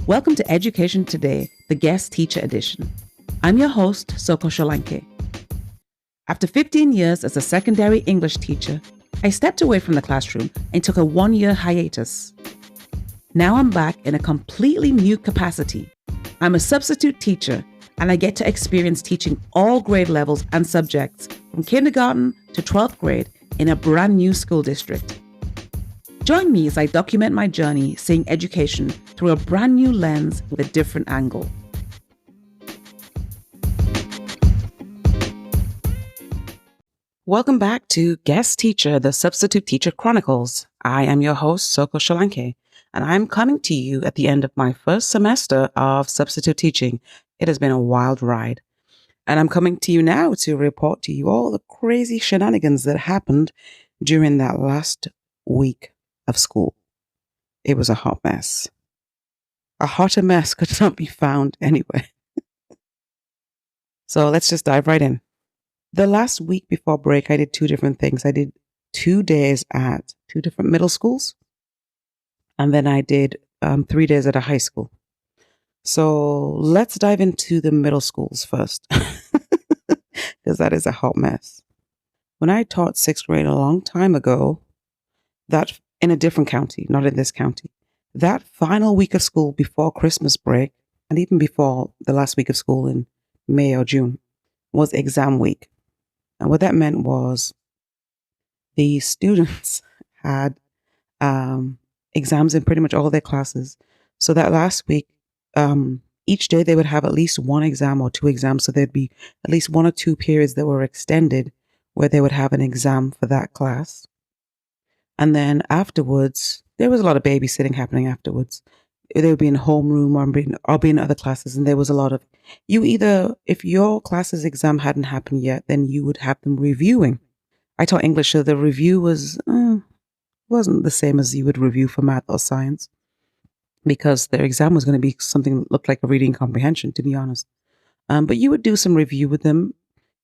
Welcome to Education Today, the Guest Teacher Edition. I'm your host, Solanke. After 15 years as a secondary English teacher, I stepped away from the classroom and took a 1-year hiatus. Now I'm back in a completely new capacity. I'm a substitute teacher, and I get to experience teaching all grade levels and subjects from kindergarten to 12th grade in a brand new school district. Join me as I document my journey seeing education through a brand new lens with a different angle. Welcome back to Guest Teacher, the Substitute Teacher Chronicles. I am your host, solanke, and I'm coming to you at the end of my first semester of substitute teaching. It has been a wild ride. And I'm coming to you now to report to you all the crazy shenanigans that happened during that last week of school. It was a hot mess. A hotter mess could not be found anywhere. So let's just dive right in. The last week before break, I did two different things. I did 2 days at 2 different middle schools, and then I did 3 days at a high school. So let's dive into the middle schools first, because that is a hot mess. When I taught 6th grade a long time ago, that in a different county, not in this county, that final week of school before Christmas break, and even before the last week of school in May or June, was exam week. And what that meant was the students had exams in pretty much all their classes. So that last week, each day they would have at least 1 exam or 2 exams. So there'd be at least 1 or 2 periods that were extended where they would have an exam for that class. And then afterwards, there was a lot of babysitting happening afterwards. They would be in homeroom or be in other classes. And there was a lot of, if your class's exam hadn't happened yet, then you would have them reviewing. I taught English, so the review wasn't the same as you would review for math or science, because their exam was going to be something that looked like a reading comprehension, to be honest. But you would do some review with them.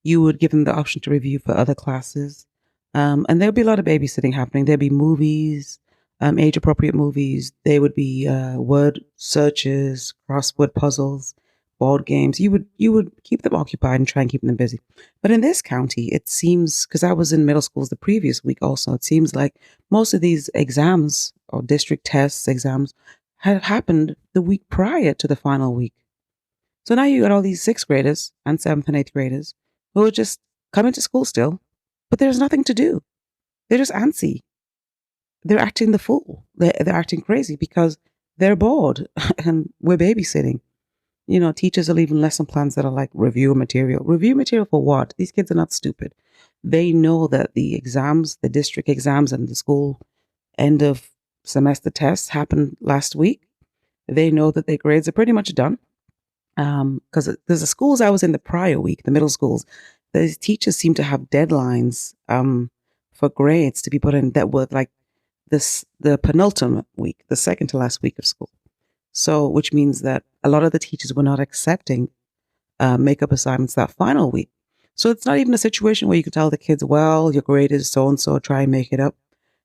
You would give them the option to review for other classes. And there'd be a lot of babysitting happening. There'd be movies, age-appropriate movies. There would be word searches, crossword puzzles, board games. You would keep them occupied and try and keep them busy. But in this county, it seems, because I was in middle schools the previous week also, it seems like most of these exams or district tests, exams, had happened the week prior to the final week. So now you got all these 6th graders and 7th and 8th graders who are just coming to school still, but there's nothing to do. They're just antsy. They're acting the fool. They're acting crazy because they're bored and we're babysitting. You know, teachers are leaving lesson plans that are like review material. Review material for what? These kids are not stupid. They know that the exams, the district exams and the school end of semester tests happened last week. They know that their grades are pretty much done. Because the schools I was in the prior week, the middle schools, the teachers seem to have deadlines for grades to be put in that were like the penultimate week, the second to last week of school. So, which means that a lot of the teachers were not accepting makeup assignments that final week. So it's not even a situation where you can tell the kids, well, your grade is so-and-so, try and make it up.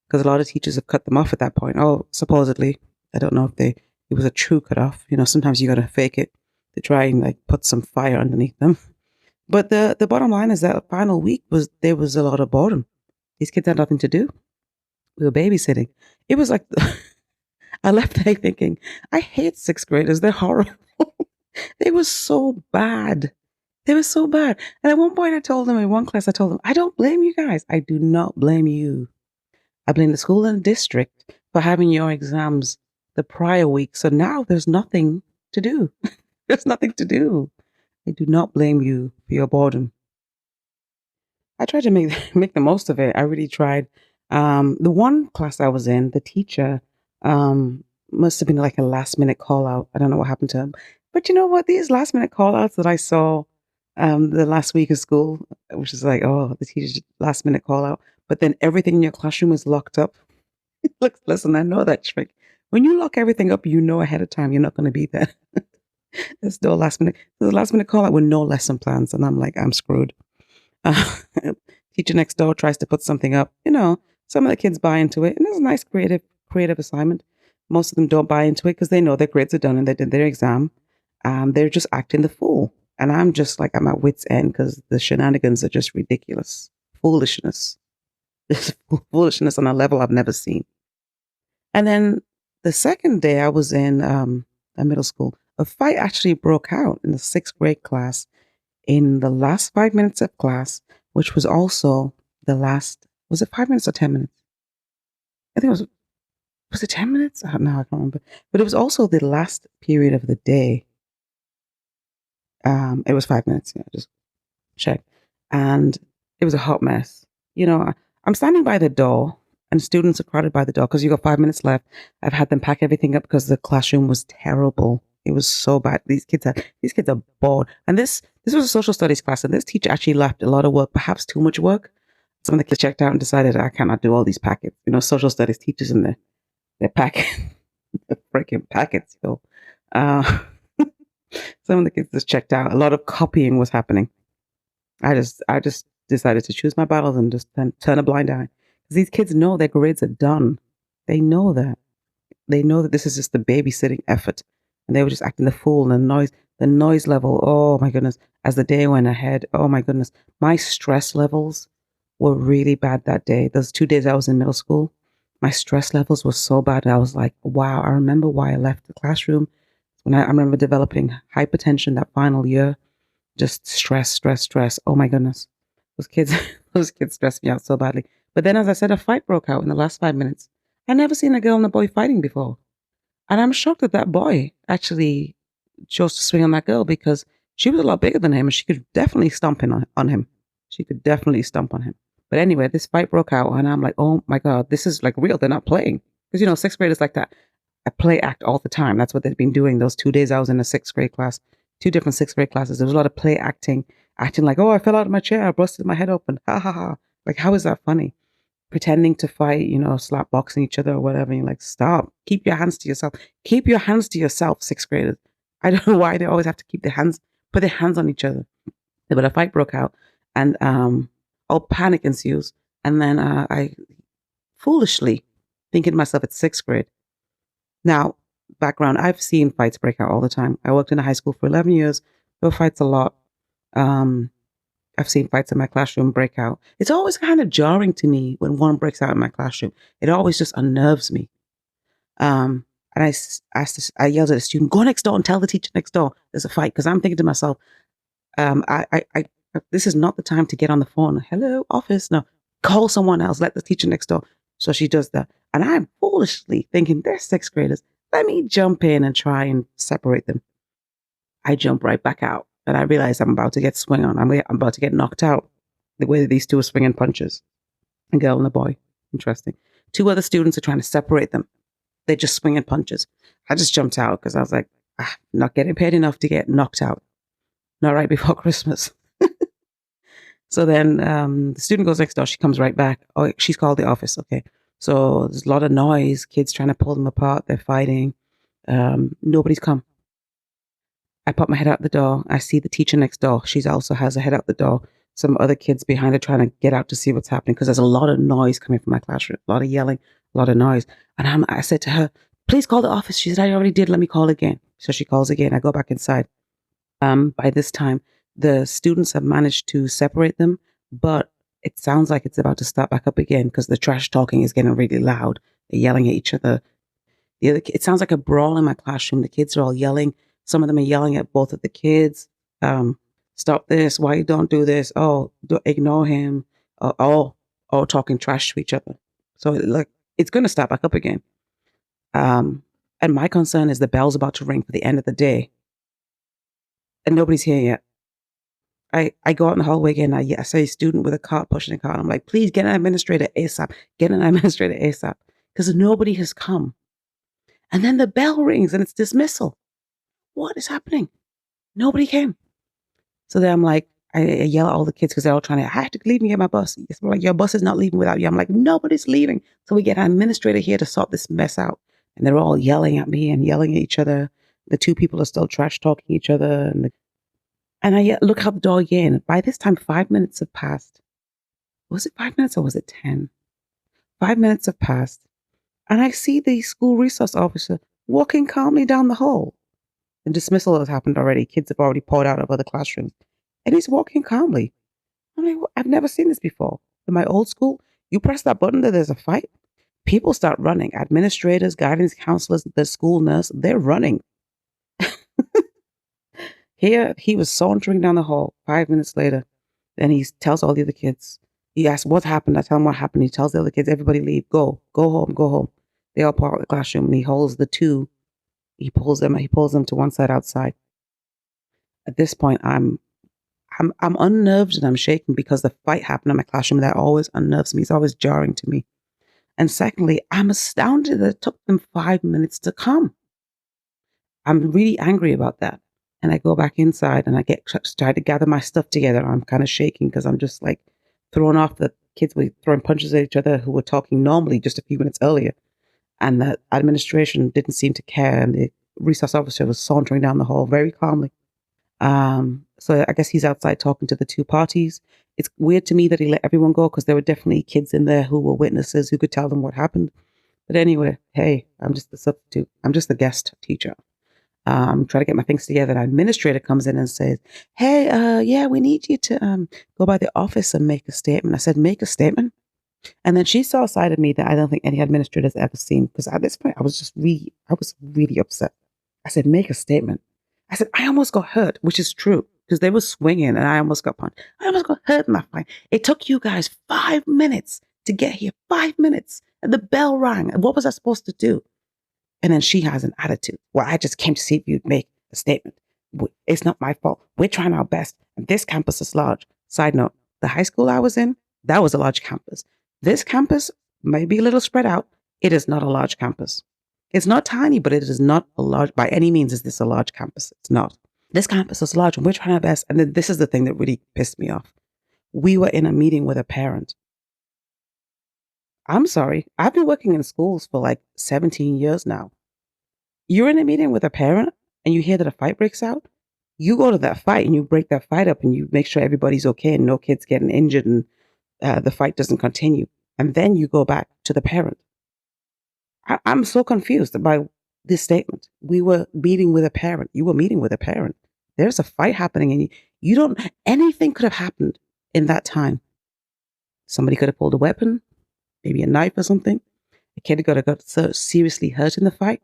Because a lot of teachers have cut them off at that point. Oh, supposedly. I don't know if it was a true cutoff. You know, sometimes you got to fake it to try and like put some fire underneath them. But the bottom line is that final week there was a lot of boredom. These kids had nothing to do. We were babysitting. It was like, I left there thinking, I hate 6th graders. They're horrible. They were so bad. They were so bad. And at one point in one class, I told them, I don't blame you guys. I do not blame you. I blame the school and the district for having your exams the prior week. So now there's nothing to do. There's nothing to do. I do not blame you for your boredom. I tried to make the most of it. I really tried. The one class I was in, the teacher must have been like a last minute call out. I don't know what happened to him. But you know what? These last minute call outs that I saw the last week of school, which is like, oh, the teacher's last minute call out. But then everything in your classroom is locked up. Look, listen, I know that trick. When you lock everything up, you know ahead of time you're not going to be there. There's no last minute. There's a last minute call out with no lesson plans, and I'm like, I'm screwed. Teacher next door tries to put something up. You know, some of the kids buy into it, and it's a nice creative assignment. Most of them don't buy into it because they know their grades are done and they did their exam. They're just acting the fool. And I'm just like, I'm at wit's end because the shenanigans are just ridiculous. Foolishness. Just foolishness on a level I've never seen. And then the second day I was in a middle school, a fight actually broke out in the 6th grade class in the last 5 minutes of class, which was also the last, was it 5 minutes or 10 minutes? I think it was it 10 minutes? No, I can't remember. But it was also the last period of the day. It was 5 minutes. Yeah, just check. And it was a hot mess. I'm standing by the door and students are crowded by the door because you got 5 minutes left. I've had them pack everything up because the classroom was terrible. It was so bad. These kids are bored. And this was a social studies class, and this teacher actually left a lot of work, perhaps too much work. Some of the kids checked out and decided I cannot do all these packets. Social studies teachers in their packet, the freaking packets. Some of the kids just checked out. A lot of copying was happening. I just decided to choose my battles and just turn a blind eye. Because these kids know their grades are done. They know that. They know that this is just the babysitting effort. And they were just acting the fool, and the noise level, oh my goodness. As the day went ahead, oh my goodness. My stress levels were really bad that day. Those 2 days I was in middle school, my stress levels were so bad. I was like, wow, I remember why I left the classroom. When I remember developing hypertension that final year, just stress. Oh my goodness. Those kids, those kids stressed me out so badly. But then, as I said, a fight broke out in the last 5 minutes. I never seen a girl and a boy fighting before. And I'm shocked that boy actually chose to swing on that girl because she was a lot bigger than him and she could definitely stomp on him. She could definitely stomp on him. But anyway, this fight broke out and I'm like, oh my God, this is like real. They're not playing. Because, 6th graders like that. I play act all the time. That's what they've been doing. Those 2 days I was in a 6th grade class, 2 different 6th grade classes. There was a lot of play acting like, oh, I fell out of my chair. I busted my head open. Ha ha ha. Like, how is that funny? Pretending to fight, slap boxing each other or whatever. And you're like, stop. Keep your hands to yourself. Keep your hands to yourself, 6th graders. I don't know why they always have to put their hands on each other. But a fight broke out and all panic ensues. And then I foolishly thinking to myself, it's 6th grade. Now, background, I've seen fights break out all the time. I worked in a high school for 11 years. There were fights a lot. I've seen fights in my classroom break out. It's always kind of jarring to me when one breaks out in my classroom. It always just unnerves me. And I yelled at a student, go next door and tell the teacher next door there's a fight. Because I'm thinking to myself, this is not the time to get on the phone. Hello, office. No, call someone else. Let the teacher next door. So she does that. And I'm foolishly thinking, they're 6th graders. Let me jump in and try and separate them. I jump right back out. And I realize I'm about to get swung on. I'm about to get knocked out. The way that these two are swinging punches. A girl and a boy. Interesting. 2 other students are trying to separate them. They're just swinging punches. I just jumped out because I was like, not getting paid enough to get knocked out. Not right before Christmas. So then the student goes next door. She comes right back. Oh, she's called the office. Okay. So there's a lot of noise. Kids trying to pull them apart. They're fighting. Nobody's come. I pop my head out the door. I see the teacher next door. She also has her head out the door. Some other kids behind her trying to get out to see what's happening because there's a lot of noise coming from my classroom. A lot of yelling, a lot of noise. And I said to her, please call the office. She said, I already did. Let me call again. So she calls again. I go back inside. By this time, the students have managed to separate them, but it sounds like it's about to start back up again because the trash talking is getting really loud. They're yelling at each other. It sounds like a brawl in my classroom. The kids are all yelling. Some of them are yelling at both of the kids. Stop this. Why you don't do this? Oh, ignore him. All talking trash to each other. So it's going to start back up again. And my concern is the bell's about to ring for the end of the day. And nobody's here yet. I go out in the hallway again. I see a student with a cart pushing a cart. I'm like, please get an administrator ASAP. Get an administrator ASAP. Because nobody has come. And then the bell rings and it's dismissal. What is happening? Nobody came. So then I'm like, I yell at all the kids because they're all trying to, I have to leave and get my bus. It's like, your bus is not leaving without you. I'm like, nobody's leaving. So we get an administrator here to sort this mess out. And they're all yelling at me and yelling at each other. The 2 people are still trash talking each other. And I look out the door again. By this time, 5 minutes have passed. Was it 5 minutes or was it 10? 5 minutes have passed. And I see the school resource officer walking calmly down the hall. The dismissal has happened already. Kids have already poured out of other classrooms. And he's walking calmly. I'm like, I've never seen this before. In my old school, you press that button, there's a fight. People start running. Administrators, guidance counselors, the school nurse, they're running. Here, he was sauntering down the hall 5 minutes later. Then he tells all the other kids. He asks, what happened? I tell him what happened. He tells the other kids, everybody leave. Go home, go home. They all part of the classroom, and he holds the two. He pulls them to one side outside. At this point, I'm unnerved and I'm shaking because the fight happened in my classroom. That always unnerves me. It's always jarring to me. And secondly, I'm astounded that it took them 5 minutes to come. I'm really angry about that. And I go back inside and I try to gather my stuff together. I'm kind of shaking because I'm just like thrown off. The kids were throwing punches at each other who were talking normally just a few minutes earlier. And the administration didn't seem to care. And the resource officer was sauntering down the hall very calmly. So I guess he's outside talking to the two parties. It's weird to me that he let everyone go because there were definitely kids in there who were witnesses who could tell them what happened. But anyway, hey, I'm just the substitute. I'm just the guest teacher. Trying to get my things together. An administrator comes in and says, hey, yeah, we need you to go by the office and make a statement. I said, make a statement? And then she saw a side of me that I don't think any administrator's ever seen, because at this point I was really upset. I said, make a statement. I said, I almost got hurt, which is true, because they were swinging and I almost got punched. I almost got hurt in that fight. It took you guys 5 minutes to get here, 5 minutes. And the bell rang. And what was I supposed to do? And then she has an attitude. Well, I just came to see if you'd make a statement. It's not my fault. We're trying our best. And this campus is large. Side note, the high school I was in, that was a large campus. This campus may be a little spread out. It is not a large campus. It's not tiny, but it is not a large, by any means is this a large campus. It's not. This campus is large and we're trying our best. And then this is the thing that really pissed me off. We were in a meeting with a parent. I'm sorry. I've been working in schools for like 17 years now. You're in a meeting with a parent and you hear that a fight breaks out. You go to that fight and you break that fight up and you make sure everybody's okay and no kids getting injured and the fight doesn't continue. And then you go back to the parent. I'm so confused by this statement. We were meeting with a parent. You were meeting with a parent. There's a fight happening and you don't, anything could have happened in that time. Somebody could have pulled a weapon, maybe a knife or something. A kid could have got so seriously hurt in the fight.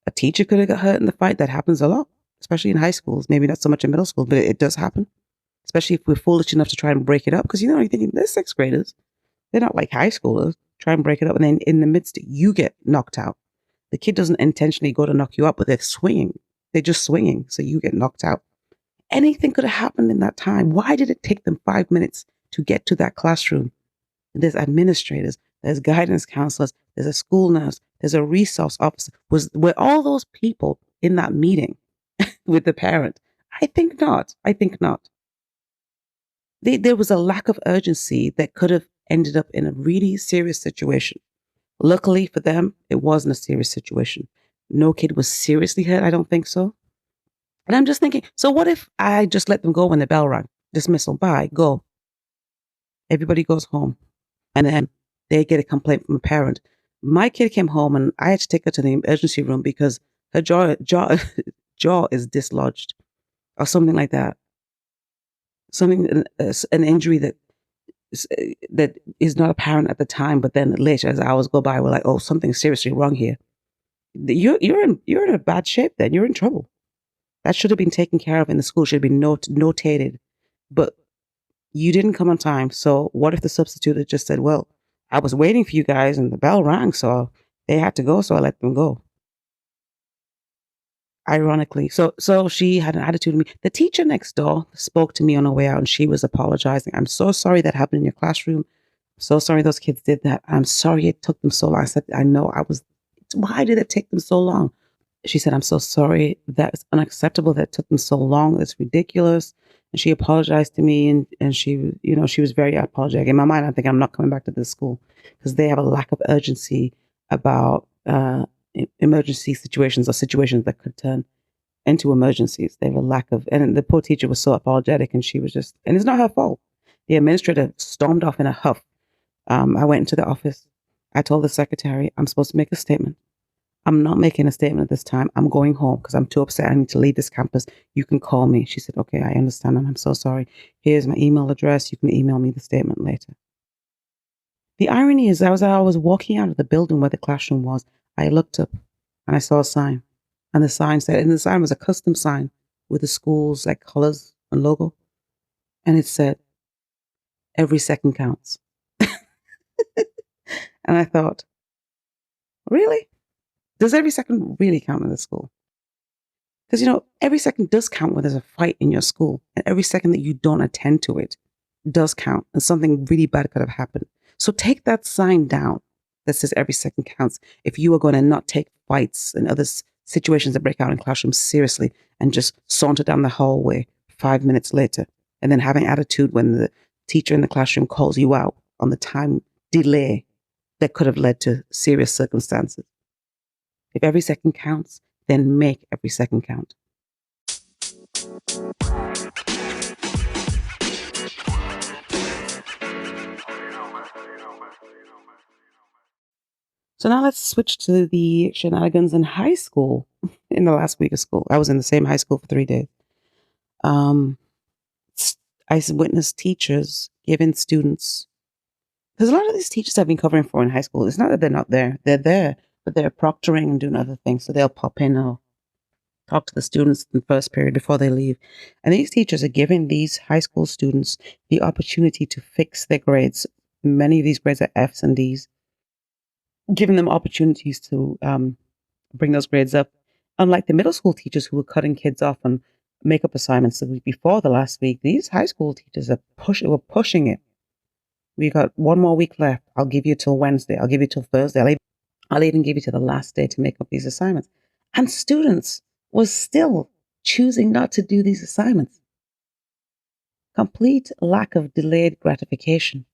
A teacher could have got hurt in the fight. That happens a lot, especially in high schools. Maybe not so much in middle school, but it does happen. Especially if we're foolish enough to try and break it up. Because, you're thinking, they're sixth graders. They're not like high schoolers. Try and break it up. And then in the midst, you get knocked out. The kid doesn't intentionally go to knock you up, but they're swinging. They're just swinging. So you get knocked out. Anything could have happened in that time. Why did it take them 5 minutes to get to that classroom? There's administrators. There's guidance counselors. There's a school nurse. There's a resource officer. Were all those people in that meeting with the parent? I think not. There was a lack of urgency that could have ended up in a really serious situation. Luckily for them, it wasn't a serious situation. No kid was seriously hurt. I don't think so. And I'm just thinking, so what if I just let them go when the bell rang? Dismissal, bye, go. Everybody goes home. And then they get a complaint from a parent. My kid came home and I had to take her to the emergency room because her jaw is dislodged or something like that. An injury that is not apparent at the time, but then later as hours go by, we're like, oh, something's seriously wrong here. You're in a bad shape then. You're in trouble. That should have been taken care of in the school, should have been notated. But you didn't come on time. So what if the substitute had just said, well, I was waiting for you guys and the bell rang, so they had to go, so I let them go. Ironically. So she had an attitude to me. The teacher next door spoke to me on her way out and she was apologizing. I'm so sorry that happened in your classroom. I'm so sorry those kids did that. I'm sorry it took them so long. I said, why did it take them so long? She said, I'm so sorry. That's unacceptable that it took them so long. It's ridiculous. And she apologized to me and she, she was very apologetic. In my mind, I think I'm not coming back to this school because they have a lack of urgency about emergency situations or situations that could turn into emergencies. They have a lack of, and the poor teacher was so apologetic and she was just, and it's not her fault. The administrator stormed off in a huff. I went into the office I told the secretary, I'm supposed to make a statement. I'm not making a statement at this time. I'm going home because I'm too upset. I need to leave this campus. You can call me. She said, okay, I understand. And I'm so sorry. Here's my email address. You can email me the statement later. The irony is, as I was walking out of the building where the classroom was, I looked up and I saw a sign. And the sign said, and the sign was a custom sign with the school's like colors and logo. And it said, every second counts. And I thought, really? Does every second really count in the school? Because, every second does count when there's a fight in your school. And every second that you don't attend to it does count. And something really bad could have happened. So take that sign down that says every second counts. If you are going to not take fights and other situations that break out in classrooms seriously and just saunter down the hallway 5 minutes later and then having attitude when the teacher in the classroom calls you out on the time delay that could have led to serious circumstances. If every second counts, then make every second count. So now let's switch to the shenanigans in high school in the last week of school. I was in the same high school for 3 days. I witnessed teachers giving students, because a lot of these teachers I've been covering for in high school, it's not that they're not there. They're there, but they're proctoring and doing other things. So they'll pop in or talk to the students in the first period before they leave. And these teachers are giving these high school students the opportunity to fix their grades. Many of these grades are Fs and Ds, giving them opportunities to bring those grades up. Unlike the middle school teachers who were cutting kids off on makeup assignments the week before the last week, these high school teachers were pushing it. We got 1 more week left. I'll give you till Wednesday. I'll give you till Thursday. I'll even give you to the last day to make up these assignments. And students was still choosing not to do these assignments. Complete lack of delayed gratification.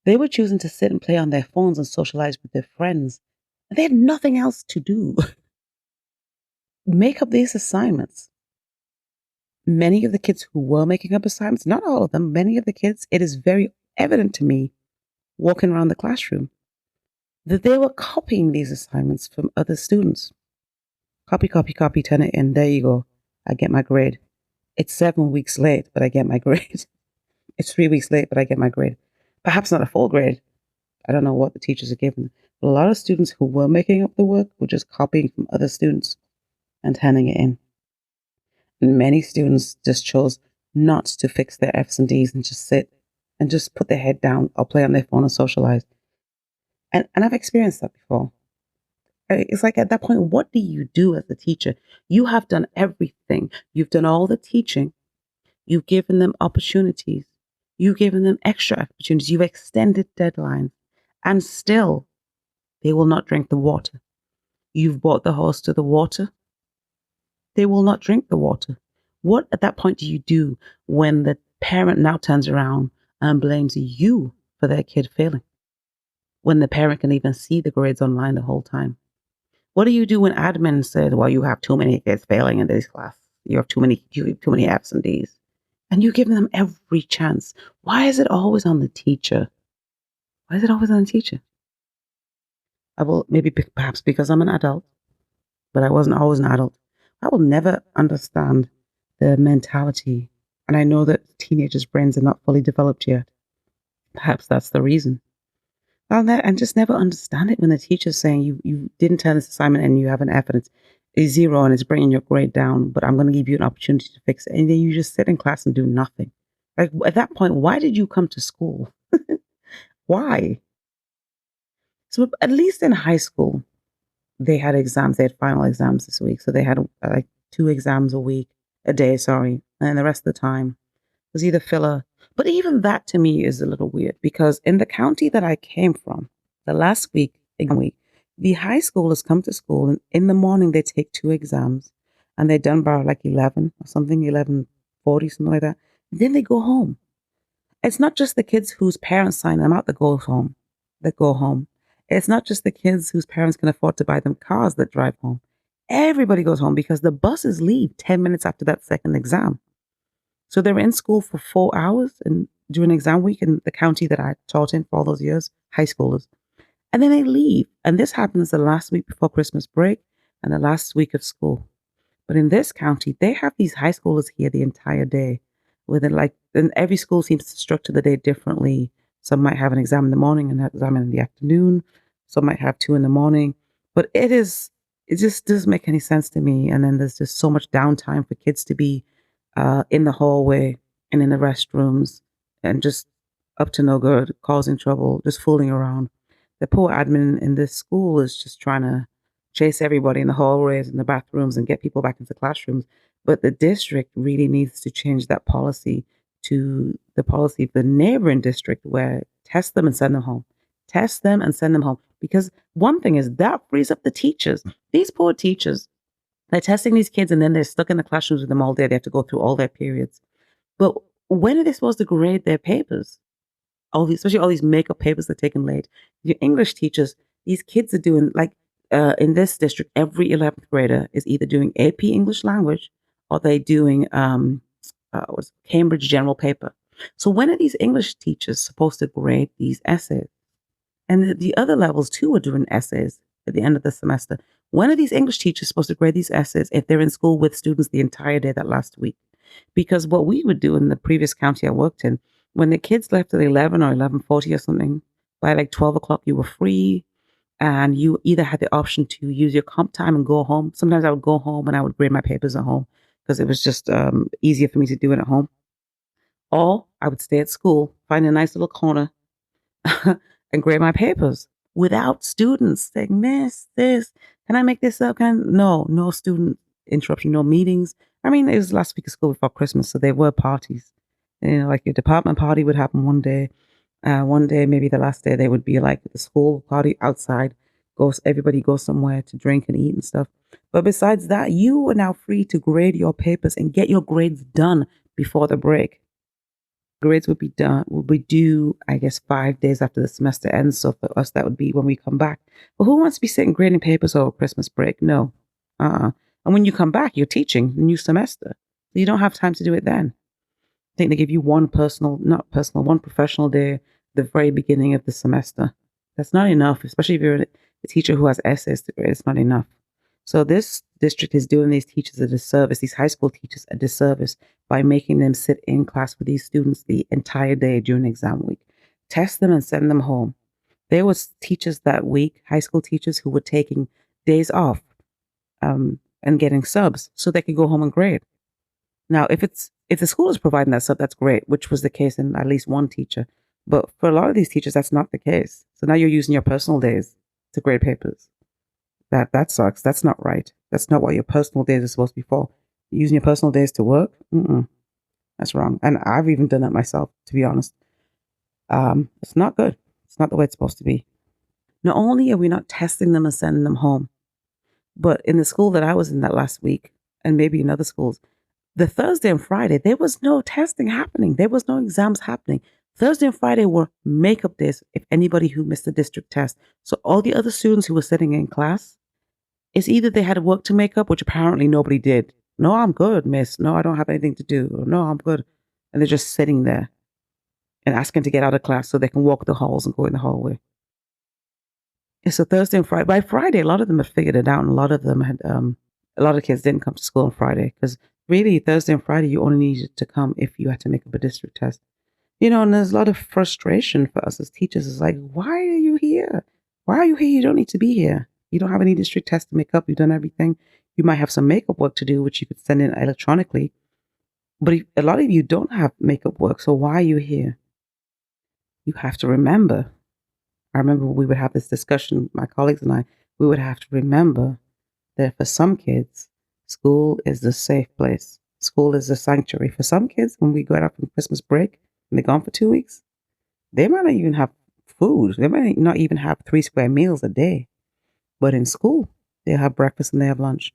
They were choosing to sit and play on their phones and socialize with their friends. And they had nothing else to do. Make up these assignments. Many of the kids who were making up assignments, not all of them, many of the kids, it is very evident to me walking around the classroom that they were copying these assignments from other students. Copy, turn it in. There you go. I get my grade. It's 7 weeks late, but I get my grade. It's 3 weeks late, but I get my grade. Perhaps not a full grade. I don't know what the teachers are giving. But a lot of students who were making up the work were just copying from other students and handing it in. And many students just chose not to fix their Fs and Ds and just sit and just put their head down or play on their phone and socialize. And I've experienced that before. It's like at that point, what do you do as a teacher? You have done everything. You've done all the teaching. You've given them opportunities. You've given them extra opportunities. You've extended deadlines. And still, they will not drink the water. You've brought the horse to the water. They will not drink the water. What at that point do you do when the parent now turns around and blames you for their kid failing? When the parent can even see the grades online the whole time? What do you do when admin says, well, you have too many kids failing in this class. You have too many Fs and Ds. And you give them every chance. Why is it always on the teacher? Why is it always on the teacher? Perhaps because I'm an adult, but I wasn't always an adult. I will never understand the mentality. And I know that teenagers' brains are not fully developed yet. Perhaps that's the reason. And just never understand it when the teacher's saying you didn't turn this assignment and you have an F and it's a 0 and it's bringing your grade down, but I'm going to give you an opportunity to fix it. And then you just sit in class and do nothing. Like at that point, why did you come to school? Why? So at least in high school, they had exams. They had final exams this week. So they had like 2 exams a day, and then the rest of the time was either filler. But even that to me is a little weird because in the county that I came from, the last exam week, the high schoolers come to school and in the morning they take 2 exams and they're done by like 11 or something, 11:40, something like that. And then they go home. It's not just the kids whose parents sign them out that go home. It's not just the kids whose parents can afford to buy them cars that drive home. Everybody goes home because the buses leave 10 minutes after that second exam. So they were in school for 4 hours and during exam week in the county that I taught in for all those years, high schoolers. and then they leave. And this happens the last week before Christmas break and the last week of school. But in this county, they have these high schoolers here the entire day. And every school seems to structure the day differently. Some might have an exam in the morning and an exam in the afternoon. Some might have two in the morning. But it just doesn't make any sense to me. And then there's just so much downtime for kids to be in the hallway and in the restrooms and just up to no good, causing trouble, just fooling around. The poor admin in this school is just trying to chase everybody in the hallways and the bathrooms and get people back into classrooms. But the district really needs to change that policy to the policy of the neighboring district where test them and send them home. Test them and send them home. Because one thing is that frees up the teachers. These poor teachers, they're testing these kids and then they're stuck in the classrooms with them all day. They have to go through all their periods. But when are they supposed to grade their papers? Especially all these makeup papers they're taking late. Your English teachers, these kids are doing in this district, every 11th grader is either doing AP English language or they're doing Cambridge General Paper. So when are these English teachers supposed to grade these essays? And the other levels too are doing essays at the end of the semester. When are these English teachers supposed to grade these essays if they're in school with students the entire day that last week? Because what we would do in the previous county I worked in, when the kids left at 11 or 11:40 or something, by like 12 o'clock you were free and you either had the option to use your comp time and go home. Sometimes I would go home and I would grade my papers at home because it was just easier for me to do it at home. Or I would stay at school, find a nice little corner and grade my papers without students saying, "Miss, this, can I make this up?" No student interruption, no meetings. I mean, it was last week of school before Christmas, so there were parties. Like your department party would happen one day. One day, maybe the last day, they would be like the school party outside. Everybody goes somewhere to drink and eat and stuff. But besides that, you are now free to grade your papers and get your grades done before the break. Grades would be due, I guess, 5 days after the semester ends. So for us, that would be when we come back. But who wants to be sitting grading papers over Christmas break? No. And when you come back, you're teaching the new semester. So you don't have time to do it then. I think they give you one professional day the very beginning of the semester. That's not enough, especially if you're a teacher who has essays to grade. It's not enough. So this district is doing these teachers a disservice, these high school teachers a disservice by making them sit in class with these students the entire day during exam week. Test them and send them home. There was teachers that week, high school teachers, who were taking days off and getting subs so they could go home and grade. Now, if the school is providing that sub, that's great, which was the case in at least one teacher. But for a lot of these teachers, that's not the case. So now you're using your personal days to grade papers. That sucks. That's not right. That's not what your personal days are supposed to be for. Using your personal days to work? That's wrong. And I've even done that myself, to be honest. It's not good. It's not the way it's supposed to be. Not only are we not testing them and sending them home, but in the school that I was in that last week, and maybe in other schools, the Thursday and Friday, there was no testing happening. There was no exams happening. Thursday and Friday were makeup days if anybody who missed the district test. So all the other students who were sitting in class, it's either they had work to make up, which apparently nobody did. No, I'm good, miss. No, I don't have anything to do. Or, no, I'm good. And they're just sitting there and asking to get out of class so they can walk the halls and go in the hallway. It's a Thursday and Friday. By Friday, a lot of them had figured it out, and a lot of them had, a lot of kids didn't come to school on Friday because really Thursday and Friday you only needed to come if you had to make up a district test. And there's a lot of frustration for us as teachers. It's like, why are you here? Why are you here? You don't need to be here. You don't have any district tests to make up. You've done everything. You might have some makeup work to do, which you could send in electronically. But a lot of you don't have makeup work. So why are you here? You have to remember. I remember we would have this discussion, my colleagues and I, we would have to remember that for some kids, school is the safe place. School is a sanctuary. For some kids, when we go out from Christmas break and they're gone for 2 weeks, they might not even have food. They might not even have 3 square meals a day. But in school, they have breakfast and they have lunch.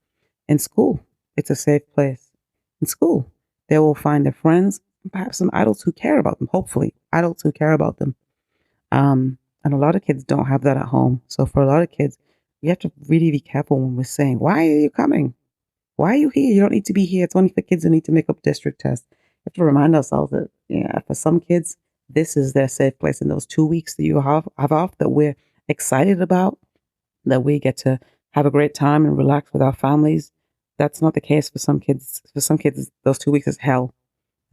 In school, it's a safe place. In school, they will find their friends, perhaps some adults who care about them, hopefully, adults who care about them. And a lot of kids don't have that at home. So for a lot of kids, we have to really be careful when we're saying, why are you coming? Why are you here? You don't need to be here. It's only for kids who need to make up district tests. We have to remind ourselves that, for some kids, this is their safe place. In those 2 weeks that you have off, that we're excited about, that we get to have a great time and relax with our families. That's not the case for some kids. For some kids, those 2 weeks is hell.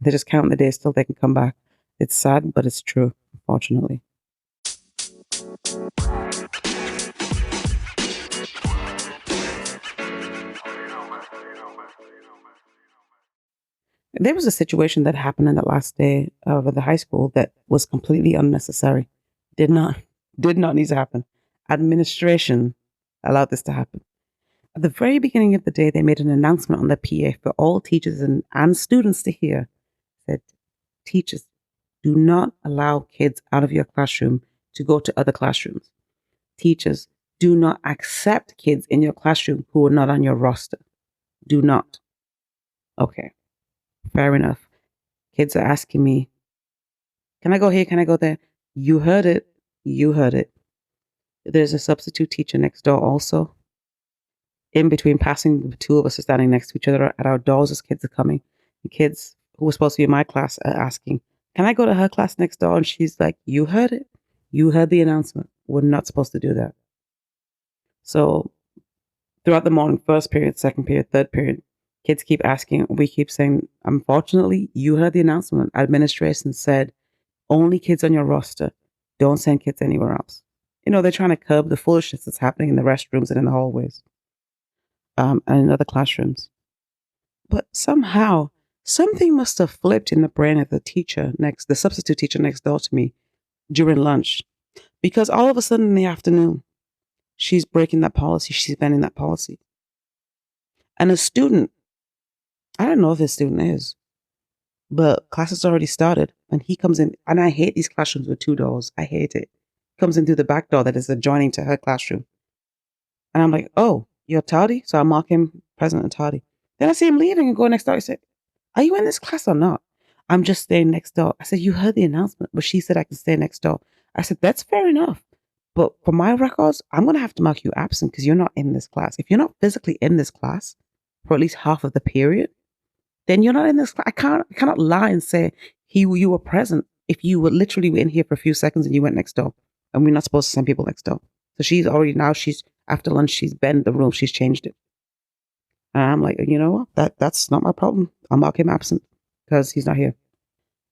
They're just counting the days till they can come back. It's sad, but it's true, unfortunately. There was a situation that happened in the last day of the high school that was completely unnecessary. Did not did not need to happen. Administration allowed this to happen. At the very beginning of the day, they made an announcement on the PA for all teachers and students to hear. Said, teachers, do not allow kids out of your classroom to go to other classrooms. Teachers, do not accept kids in your classroom who are not on your roster. Do not. Okay, fair enough. Kids are asking me, can I go here? Can I go there? You heard it. You heard it. There's a substitute teacher next door also. In between passing, the two of us are standing next to each other at our doors as kids are coming. The kids who were supposed to be in my class are asking, can I go to her class next door? And she's like, you heard it. You heard the announcement. We're not supposed to do that. So throughout the morning, first period, second period, third period, kids keep asking. We keep saying, unfortunately, you heard the announcement. Administration said, only kids on your roster. Don't send kids anywhere else. You know, they're trying to curb the foolishness that's happening in the restrooms and in the hallways and in other classrooms. But somehow, something must have flipped in the brain of the substitute teacher next door to me during lunch. Because all of a sudden in the afternoon, she's breaking that policy. She's bending that policy. And a student, I don't know if this student is, but class has already started. And he comes in, and I hate these classrooms with two doors. I hate it. Comes in through the back door that is adjoining to her classroom. And I'm like, oh, you're tardy? So I mark him present and tardy. Then I see him leaving and go next door. I said, are you in this class or not? I'm just staying next door. I said, you heard the announcement, but she said I can stay next door. I said, that's fair enough. But for my records, I'm going to have to mark you absent because you're not in this class. If you're not physically in this class for at least half of the period, then you're not in this class. I cannot lie and say you were present if you were literally in here for a few seconds and you went next door. And we're not supposed to send people next door. So she's after lunch, she's bent the rule. She's changed it. And I'm like, you know what? That's not my problem. I'll mark him absent because he's not here.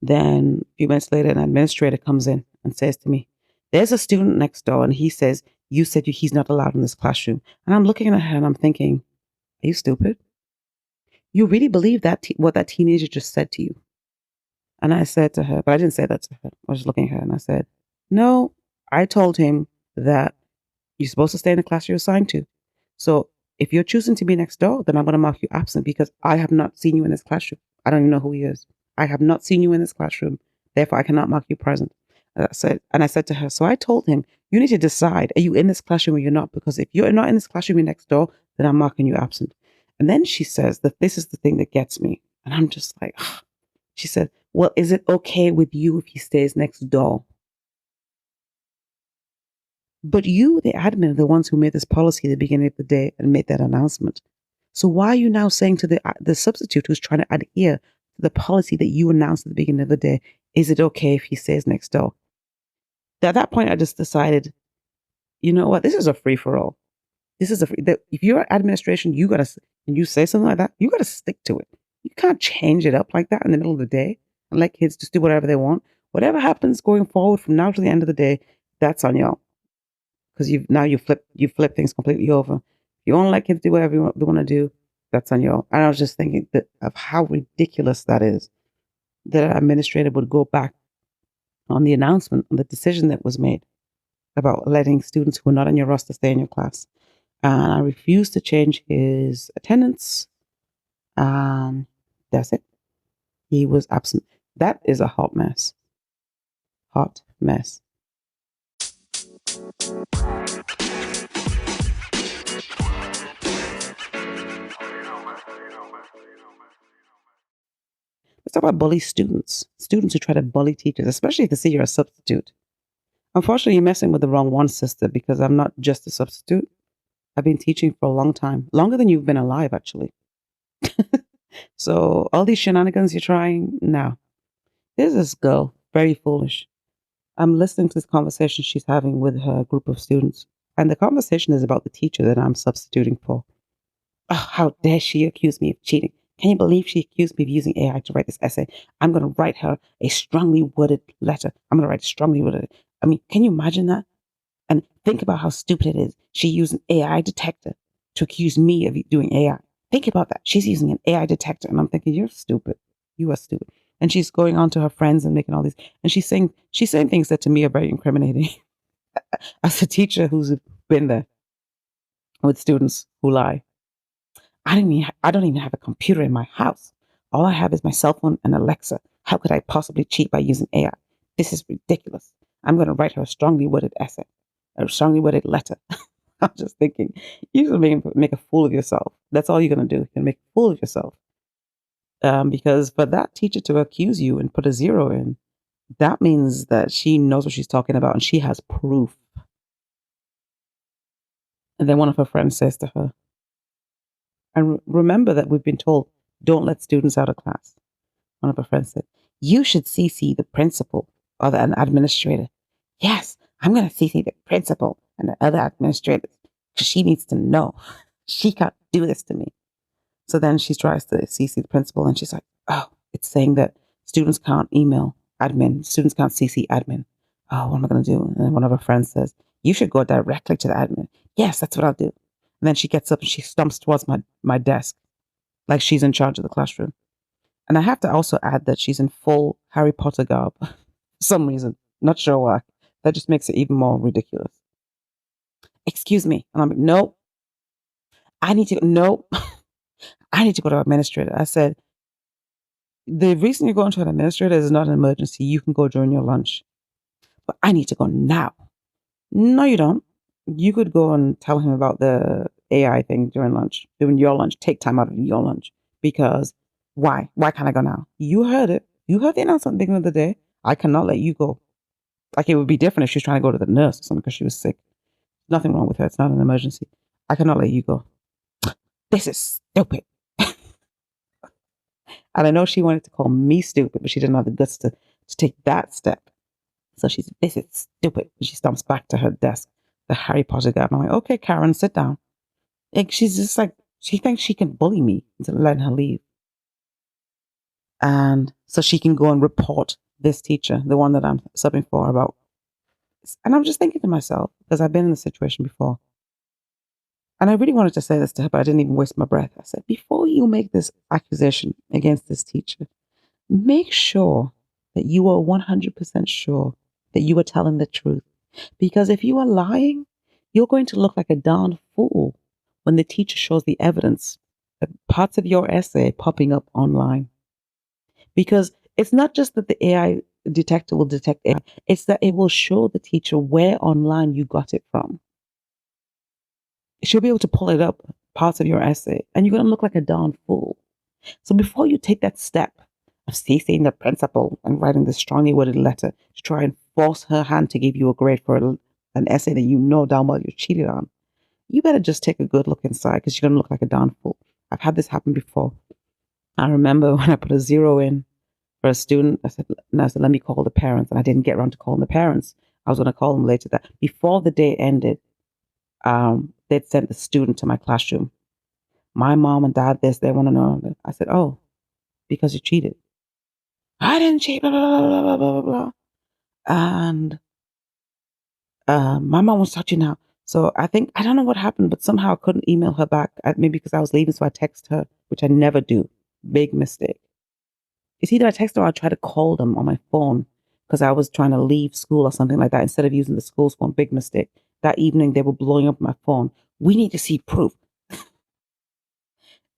Then a few minutes later, an administrator comes in and says to me, there's a student next door. And he says, you said he's not allowed in this classroom. And I'm looking at her and I'm thinking, are you stupid? You really believe what that teenager just said to you? And I said to her, but I didn't say that to her. I was just looking at her and I said, no, I told him that you're supposed to stay in the class you're assigned to. So if you're choosing to be next door, then I'm going to mark you absent because I have not seen you in this classroom. I don't even know who he is. I have not seen you in this classroom. Therefore, I cannot mark you present. And I said to her, so I told him, you need to decide, are you in this classroom or you're not? Because if you're not in this classroom, you're next door, then I'm marking you absent. And then she says that this is the thing that gets me. And I'm just like, ugh. She said, well, is it okay with you if he stays next door? But you, the admin, are the ones who made this policy at the beginning of the day and made that announcement. So why are you now saying to the substitute who's trying to adhere to the policy that you announced at the beginning of the day, is it okay if he stays next door? At that point, I just decided, you know what? This is a free for all. This is if you're administration, and you say something like that, you gotta stick to it. You can't change it up like that in the middle of the day and let kids just do whatever they want. Whatever happens going forward from now to the end of the day, that's on y'all. Because you flip things completely over. If you want to let kids do whatever they want to do, that's on y'all. And I was just thinking of how ridiculous that is. That an administrator would go back on the announcement, on the decision that was made about letting students who are not on your roster stay in your class. And I refused to change his attendance. And that's it. He was absent. That is a hot mess. Hot mess. Let's talk about bully students. Students who try to bully teachers, especially if they see you're a substitute. Unfortunately, you're messing with the wrong one, sister, because I'm not just a substitute. I've been teaching for a long time. Longer than you've been alive, actually. So all these shenanigans you're trying, no. There's this girl, very foolish. I'm listening to this conversation she's having with her group of students. And the conversation is about the teacher that I'm substituting for. Oh, how dare she accuse me of cheating? Can you believe she accused me of using AI to write this essay? I'm going to write her a strongly worded letter. I'm going to write a strongly worded. I mean, can you imagine that? And think about how stupid it is. She used an AI detector to accuse me of doing AI. Think about that. She's using an AI detector. And I'm thinking, you're stupid. You are stupid. And she's going on to her friends and making all these. And she's saying things that to me are very incriminating. As a teacher who's been there with students who lie. I don't even have a computer in my house. All I have is my cell phone and Alexa. How could I possibly cheat by using AI? This is ridiculous. I'm going to write her a strongly worded essay, a strongly worded letter. I'm just thinking, you're going to make a fool of yourself. That's all you're going to do. You're going to make a fool of yourself. Because for that teacher to accuse you and put a 0 in, that means that she knows what she's talking about and she has proof. And then one of her friends says to her, and remember that we've been told, don't let students out of class. One of her friends said, you should CC the principal or an administrator. Yes, I'm going to CC the principal and the other administrators because she needs to know. She can't do this to me. So then she tries to CC the principal and she's like, oh, it's saying that students can't email admin. Students can't CC admin. Oh, what am I going to do? And then one of her friends says, you should go directly to the admin. Yes, that's what I'll do. And then she gets up and she stumps towards my desk like she's in charge of the classroom. And I have to also add that she's in full Harry Potter garb for some reason. Not sure why. That just makes it even more ridiculous. Excuse me. And I'm like, no, I need to go to administrator. I said, the reason you're going to an administrator is not an emergency. You can go during your lunch. But I need to go now. No, you don't. You could go and tell him about the AI thing during lunch, during your lunch. Take time out of your lunch. Because why? Why can't I go now? You heard it. You heard the announcement at the beginning of the day. I cannot let you go. Like, it would be different if she was trying to go to the nurse or something because she was sick. Nothing wrong with her. It's not an emergency. I cannot let you go. This is stupid. And I know she wanted to call me stupid, but she didn't have the guts to take that step. So she said, this is stupid. And she stomps back to her desk, the Harry Potter guy. I'm like, okay, Karen, sit down. Like, she's just like, she thinks she can bully me into letting her leave. And so she can go and report this teacher, the one that I'm subbing for, about. And I'm just thinking to myself, because I've been in this situation before. And I really wanted to say this to her, but I didn't even waste my breath. I said, before you make this accusation against this teacher, make sure that you are 100% sure that you are telling the truth. Because if you are lying, you're going to look like a darn fool when the teacher shows the evidence, parts of your essay popping up online. Because it's not just that the AI detector will detect AI, it's that it will show the teacher where online you got it from. She'll be able to pull it up, parts of your essay, and you're going to look like a darn fool. So before you take that step of CCing the principal and writing this strongly worded letter to try and force her hand to give you a grade for an essay that you know damn well you cheated on, you better just take a good look inside because you're going to look like a darn fool. I've had this happen before. I remember when I put a 0 in for a student, I said, let me call the parents. And I didn't get around to calling the parents. I was going to call them later. That before the day ended, they'd sent the student to my classroom. My mom and dad, they want to know. I said, oh, because you cheated. I didn't cheat, blah, blah, blah, blah, blah, blah, blah. And my mom was touching out. So I don't know what happened, but somehow I couldn't email her back. Maybe because I was leaving, so I text her, which I never do. Big mistake. It's either I text her or I try to call them on my phone because I was trying to leave school or something like that instead of using the school's phone. Big mistake. That evening, they were blowing up my phone. We need to see proof.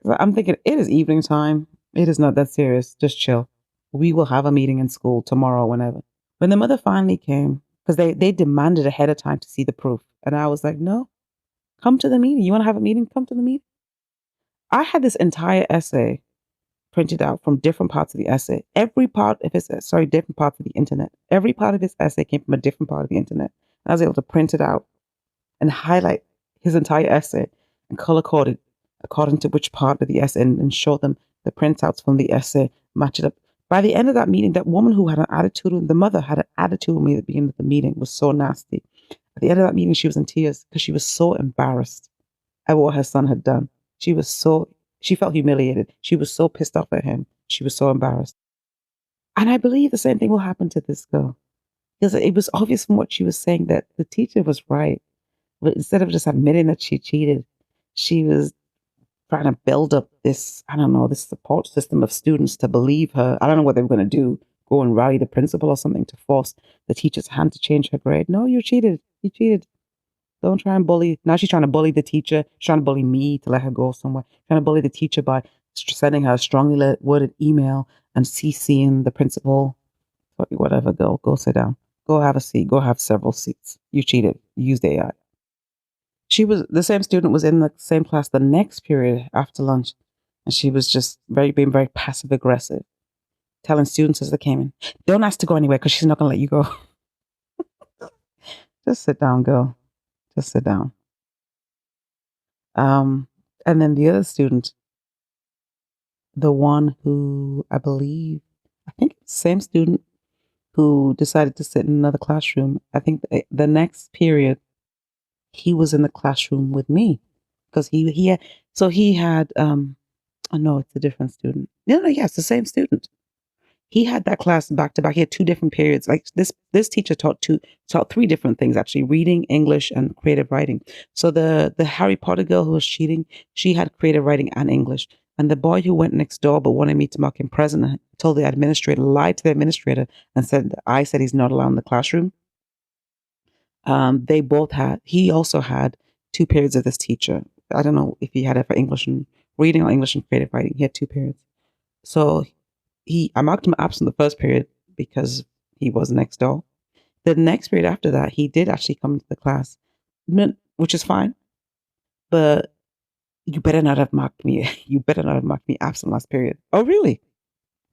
I'm thinking, it is evening time. It is not that serious. Just chill. We will have a meeting in school tomorrow, whenever. When the mother finally came, because they demanded ahead of time to see the proof. And I was like, no, come to the meeting. You want to have a meeting? Come to the meeting. I had this entire essay printed out from different parts of the essay. Different parts of the internet. Every part of his essay came from a different part of the internet. And I was able to print it out and highlight his entire essay and color code it according to which part of the essay and show them the printouts from the essay, match it up. By the end of that meeting, that woman who had an attitude, the mother had an attitude with me at the beginning of the meeting, was so nasty. At the end of that meeting, she was in tears because she was so embarrassed at what her son had done. She felt humiliated. She was so pissed off at him. She was so embarrassed. And I believe the same thing will happen to this girl. Because it was obvious from what she was saying that the teacher was right. But instead of just admitting that she cheated, she was trying to build up this, I don't know, this support system of students to believe her. I don't know what they were going to do, go and rally the principal or something to force the teacher's hand to change her grade. No, you cheated. You cheated. Don't try and bully. Now she's trying to bully the teacher. She's trying to bully me to let her go somewhere. Trying to bully the teacher by sending her a strongly worded email and CCing the principal. Whatever, girl, go sit down. Go have a seat. Go have several seats. You cheated. You used AI. The same student was in the same class the next period after lunch. And she was just being very passive aggressive, telling students as they came in, don't ask to go anywhere because she's not going to let you go. Just sit down, girl. Just sit down. And then the other student, the one who I think same student who decided to sit in another classroom. I think the next period, he was in the classroom with me because he had, oh no, it's a different student. No, yeah, it's the same student. He had that class back to back. He had two different periods. Like this teacher taught three different things actually: reading, English, and creative writing. So the Harry Potter girl who was cheating, she had creative writing and English. And the boy who went next door but wanted me to mark him present, told the administrator, lied to the administrator, and said I said he's not allowed in the classroom. He also had two periods of this teacher. I don't know if he had it for English and reading or English and creative writing. He had two periods. So I marked him absent the first period because he was next door. The next period after that, he did actually come into the class, which is fine. But you better not have marked me. You better not have marked me absent last period. Oh, really?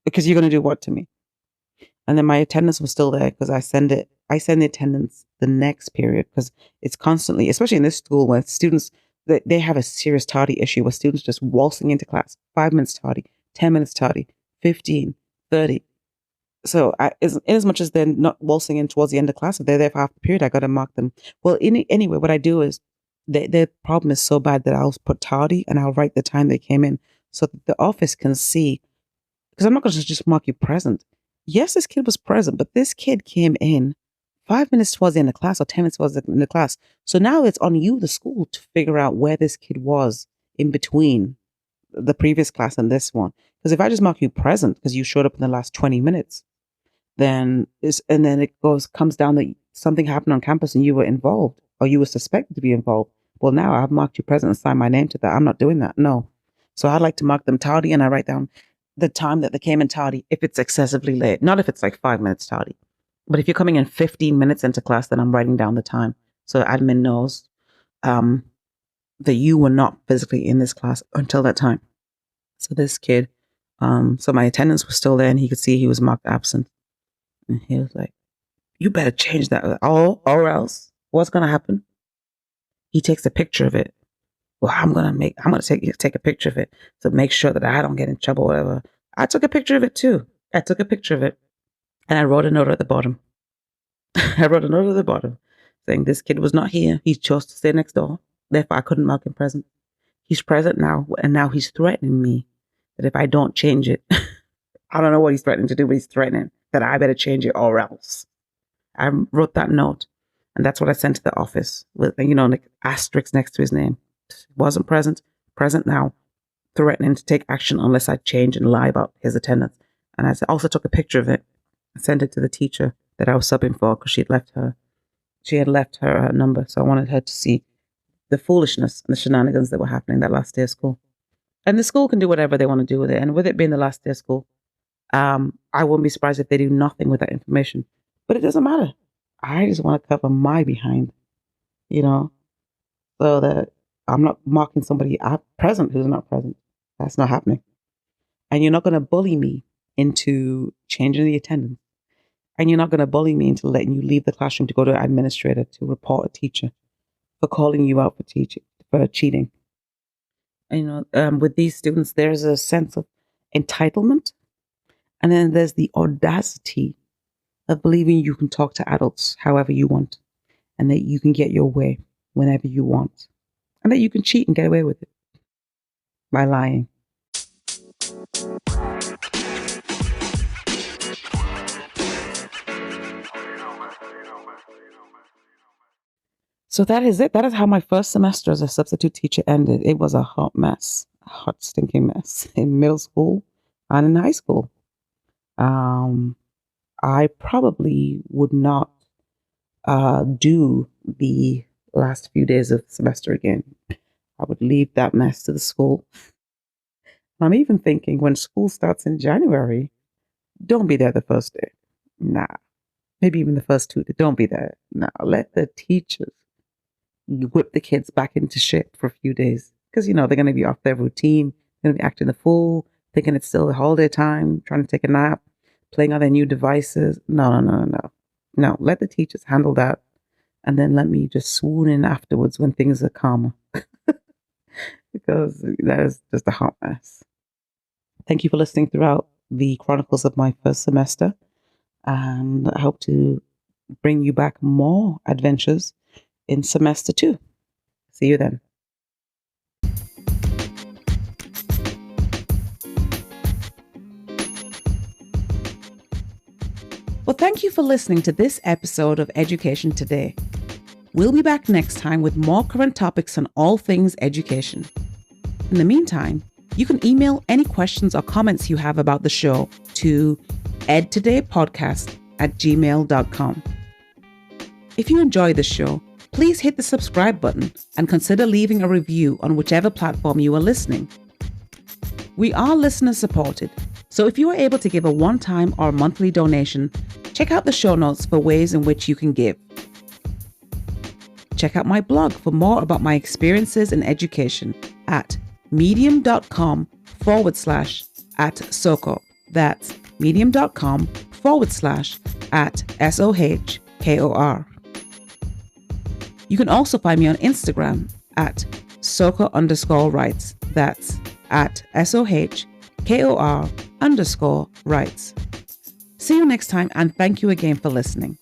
Because you're going to do what to me? And then my attendance was still there because I send the attendance the next period because it's constantly, especially in this school where students, they have a serious tardy issue where students just waltzing into class, 5 minutes tardy, 10 minutes tardy, 15, 30. So as much as they're not waltzing in towards the end of class, if they're there for half the period, I got to mark them. Well, anyway, what I do is their problem is so bad that I'll put tardy and I'll write the time they came in so that the office can see, because I'm not going to just mark you present. Yes, this kid was present, but this kid came in 5 minutes towards the end of class or 10 minutes towards the end of class. So now it's on you, the school, to figure out where this kid was in between the previous class and this one. Because if I just mark you present because you showed up in the last 20 minutes, then it comes down that something happened on campus and you were involved or you were suspected to be involved. Well, now I've marked you present and signed my name to that. I'm not doing that. No. So I like to mark them tardy and I write down the time that they came in tardy if it's excessively late. Not if it's like 5 minutes tardy. But if you're coming in 15 minutes into class, then I'm writing down the time. So admin knows that you were not physically in this class until that time. So this kid, so my attendance was still there and he could see he was marked absent. And he was like, you better change that or else what's going to happen? He takes a picture of it. Well, I'm going to take a picture of it to make sure that I don't get in trouble or whatever. I took a picture of it too. I took a picture of it and I wrote a note at the bottom. I wrote a note at the bottom saying this kid was not here. He chose to stay next door. Therefore, I couldn't mark him present. He's present now, and now he's threatening me that if I don't change it, I don't know what he's threatening to do, but he's threatening that I better change it or else. I wrote that note, and that's what I sent to the office with, like asterisks next to his name. Wasn't present now, threatening to take action unless I change and lie about his attendance. And I also took a picture of it and sent it to the teacher that I was subbing for because she had left her number. So I wanted her to see the foolishness and the shenanigans that were happening that last day of school. And the school can do whatever they want to do with it. And with it being the last day of school, I wouldn't be surprised if they do nothing with that information. But it doesn't matter. I just want to cover my behind, so that I'm not marking somebody present who's not present. That's not happening. And you're not going to bully me into changing the attendance. And you're not going to bully me into letting you leave the classroom to go to an administrator to report a teacher for calling you out for cheating. And, with these students, there's a sense of entitlement And then there's the audacity of believing you can talk to adults however you want and that you can get your way whenever you want and that you can cheat and get away with it by lying. So that is it. That is how my first semester as a substitute teacher ended. It was a hot mess, a hot, stinking mess in middle school and in high school. I probably would not do the last few days of the semester again. I would leave that mess to the school. I'm even thinking when school starts in January, don't be there the first day. Nah. Maybe even the first 2 days. Don't be there. Nah. Let the teachers whip the kids back into shape for a few days. Because, they're going to be off their routine. They're going to be acting the fool, thinking it's still holiday time, trying to take a nap, playing on their new devices. No. No, let the teachers handle that. And then let me just swoon in afterwards when things are calmer. Because that is just a hot mess. Thank you for listening throughout the chronicles of my first semester. And I hope to bring you back more adventures in semester 2. See you then. Well, thank you for listening to this episode of Education Today. We'll be back next time with more current topics on all things education. In the meantime, you can email any questions or comments you have about the show to edtodaypodcast@gmail.com. If you enjoy the show, please hit the subscribe button and consider leaving a review on whichever platform you are listening. We are listener supported, so if you are able to give a one-time or monthly donation, check out the show notes for ways in which you can give. Check out my blog for more about my experiences in education at medium.com/@SOKO. That's medium.com/@SOHKOR. You can also find me on Instagram at @SOKO_rights. That's @SOHKOR_rights. See you next time, and thank you again for listening.